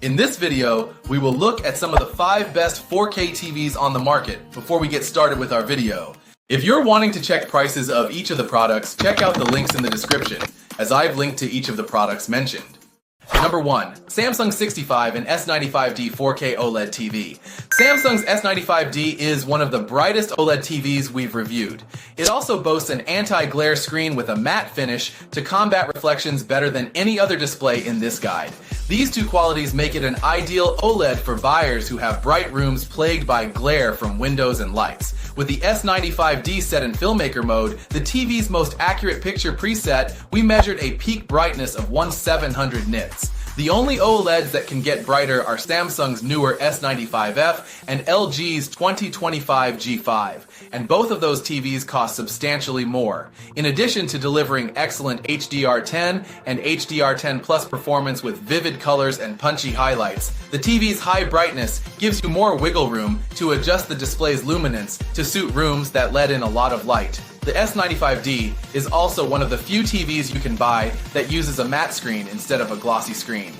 In this video, we will look at some of the 5 best 4K TVs on the market before we get started with our video. If you're wanting to check prices of each of the products, check out the links in the description, as I've linked to each of the products mentioned. Number 1. Samsung 65 and S95D 4K OLED TV. Samsung's S95D is one of the brightest OLED TVs we've reviewed. It also boasts an anti-glare screen with a matte finish to combat reflections better than any other display in this guide. These two qualities make it an ideal OLED for buyers who have bright rooms plagued by glare from windows and lights. With the S95D set in Filmmaker mode, the TV's most accurate picture preset, we measured a peak brightness of 1700 nits. The only OLEDs that can get brighter are Samsung's newer S95F and LG's 2025 G5, and both of those TVs cost substantially more. In addition to delivering excellent HDR10 and HDR10 Plus performance with vivid colors and punchy highlights, the TV's high brightness gives you more wiggle room to adjust the display's luminance to suit rooms that let in a lot of light. The S95D is also one of the few TVs you can buy that uses a matte screen instead of a glossy screen.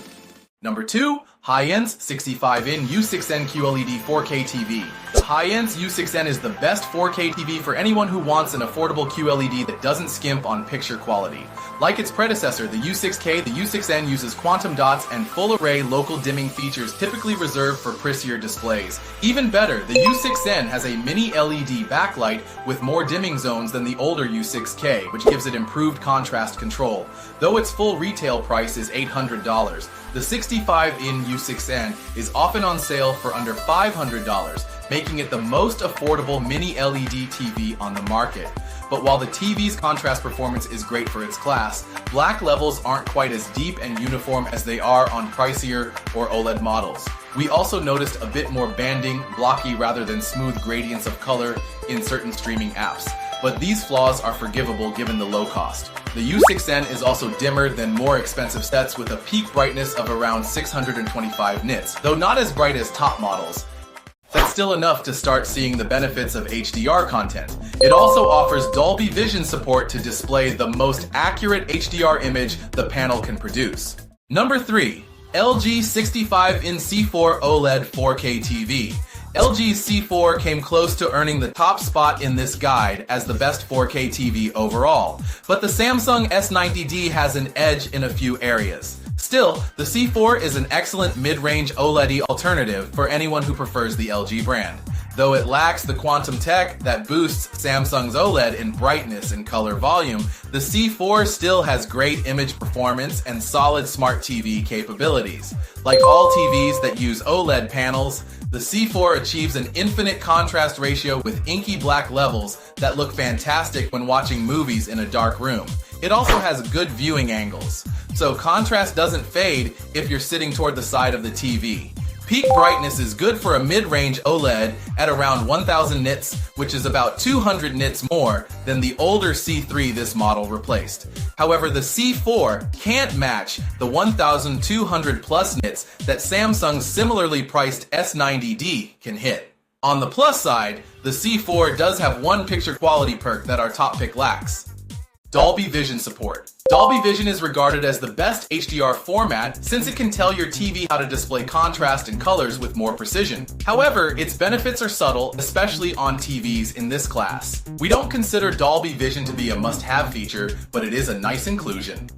Number 2. HighEnds 65-in U6N QLED 4K TV. The HighEnds U6N is the best 4K TV for anyone who wants an affordable QLED that doesn't skimp on picture quality. Like its predecessor, the U6K, the U6N uses quantum dots and full-array local dimming features typically reserved for pricier displays. Even better, the U6N has a mini LED backlight with more dimming zones than the older U6K, which gives it improved contrast control. Though its full retail price is $800, the 65-in U6N is often on sale for under $500, making it the most affordable mini LED TV on the market. But while the TV's contrast performance is great for its class, black levels aren't quite as deep and uniform as they are on pricier or OLED models. We also noticed a bit more banding, blocky rather than smooth gradients of color in certain streaming apps. But these flaws are forgivable given the low cost. The U6N is also dimmer than more expensive sets with a peak brightness of around 625 nits, though not as bright as top models. That's still enough to start seeing the benefits of HDR content. It also offers Dolby Vision support to display the most accurate HDR image the panel can produce. Number 3. LG 65-in C4 OLED 4K TV. LG's C4 came close to earning the top spot in this guide as the best 4K TV overall, but the Samsung S90D has an edge in a few areas. Still, the C4 is an excellent mid-range OLED alternative for anyone who prefers the LG brand. Though it lacks the quantum tech that boosts Samsung's OLED in brightness and color volume, the C4 still has great image performance and solid smart TV capabilities. Like all TVs that use OLED panels, the C4 achieves an infinite contrast ratio with inky black levels that look fantastic when watching movies in a dark room. It also has good viewing angles, so contrast doesn't fade if you're sitting toward the side of the TV. Peak brightness is good for a mid-range OLED at around 1000 nits, which is about 200 nits more than the older C3 this model replaced. However, the C4 can't match the 1200 plus nits that Samsung's similarly priced S90D can hit. On the plus side, the C4 does have one picture quality perk that our top pick lacks: Dolby Vision support. Dolby Vision is regarded as the best HDR format since it can tell your TV how to display contrast and colors with more precision. However, its benefits are subtle, especially on TVs in this class. We don't consider Dolby Vision to be a must-have feature, but it is a nice inclusion.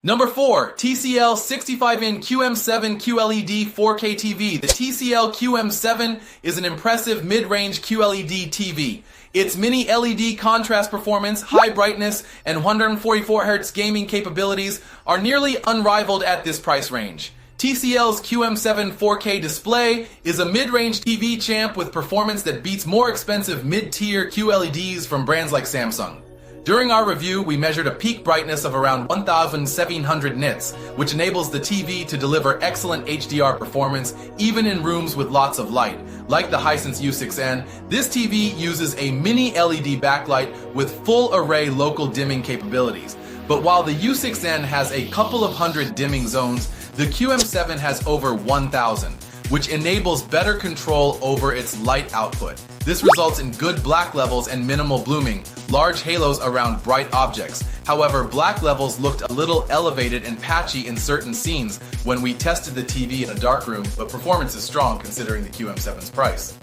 Number 4. TCL 65-in QM7 QLED 4K TV. The TCL QM7 is an impressive mid-range QLED TV. Its mini LED contrast performance, high brightness, and 144Hz gaming capabilities are nearly unrivaled at this price range. TCL's QM7 4K display is a mid-range TV champ with performance that beats more expensive mid-tier QLEDs from brands like Samsung. During our review, we measured a peak brightness of around 1700 nits, which enables the TV to deliver excellent HDR performance even in rooms with lots of light. Like the Hisense U6N, this TV uses a mini LED backlight with full array local dimming capabilities. But while the U6N has a couple of hundred dimming zones, the QM7 has over 1000, which enables better control over its light output. This results in good black levels and minimal blooming, large halos around bright objects. However, black levels looked a little elevated and patchy in certain scenes when we tested the TV in a dark room, but performance is strong considering the QM7's price.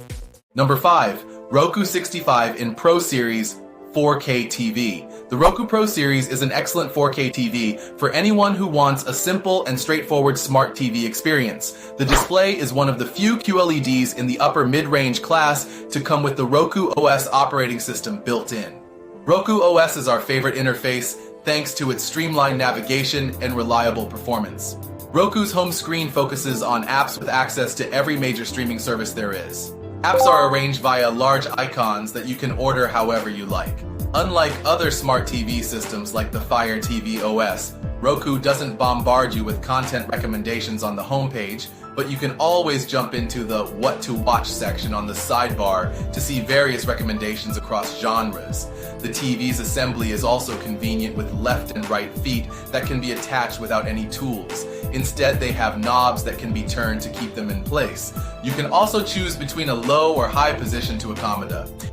Number 5. Roku 65 in Pro Series 4K TV. The Roku Pro Series is an excellent 4K TV for anyone who wants a simple and straightforward smart TV experience. The display is one of the few QLEDs in the upper mid-range class to come with the Roku OS operating system built in. Roku OS is our favorite interface thanks to its streamlined navigation and reliable performance. Roku's home screen focuses on apps with access to every major streaming service there is. Apps are arranged via large icons that you can order however you like. Unlike other smart TV systems like the Fire TV OS, Roku doesn't bombard you with content recommendations on the homepage, but you can always jump into the What to Watch section on the sidebar to see various recommendations across genres. The TV's assembly is also convenient with left and right feet that can be attached without any tools. Instead, they have knobs that can be turned to keep them in place. You can also choose between a low or high position to accommodate.